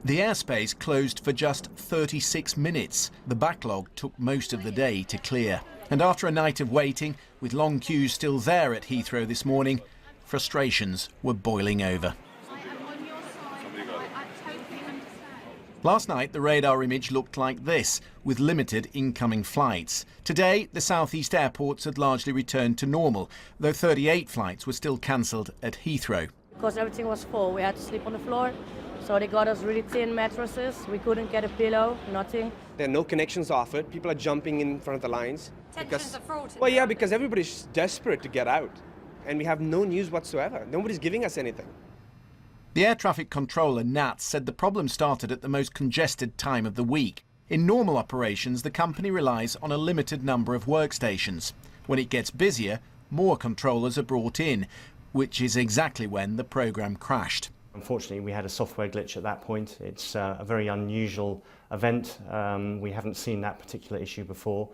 The airspace closed for just 36 minutes. The backlog took most of the day to clear. And after a night of waiting, with long queues still there at Heathrow this morning, frustrations were boiling over. Last night, the radar image looked like this, with limited incoming flights. Today, the southeast airports had largely returned to normal, though 38 flights were still cancelled at Heathrow. Because everything was full, we had to sleep on the floor. So they got us really thin mattresses. We couldn't get a pillow, nothing. There are no connections offered. People are jumping in front of the lines. Tensions are fraught. Well, yeah, because everybody's desperate to get out. And we have no news whatsoever. Nobody's giving us anything. The air traffic controller, Nat, said the problem started at the most congested time of the week. In normal operations, the company relies on a limited number of workstations. When it gets busier, more controllers are brought in, which is exactly when the programme crashed. Unfortunately, we had a software glitch at that point. It's a very unusual event. We haven't seen that particular issue before.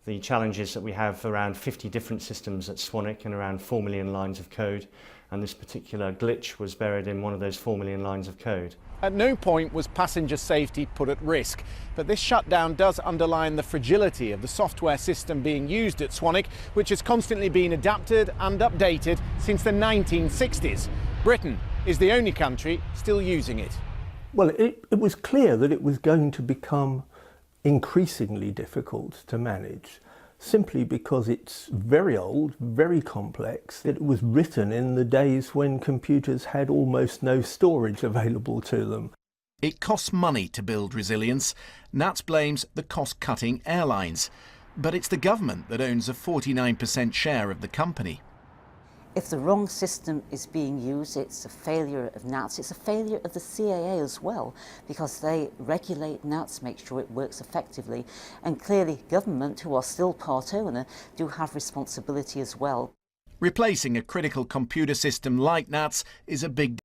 The challenge is that we have around 50 different systems at Swanwick and around 4 million lines of code, and this particular glitch was buried in one of those 4 million lines of code. At no point was passenger safety put at risk, but this shutdown does underline the fragility of the software system being used at Swanwick, which has constantly been adapted and updated since the 1960s. Britain is the only country still using it. Well, it was clear that it was going to become increasingly difficult to manage, simply because it's very old, very complex. It was written in the days when computers had almost no storage available to them. It costs money to build resilience. Nats blames the cost-cutting airlines. But it's the government that owns a 49% share of the company. If the wrong system is being used, it's a failure of NATS. It's a failure of the CAA as well, because they regulate NATS, make sure it works effectively. And clearly, government, who are still part owner, do have responsibility as well. Replacing a critical computer system like NATS is a big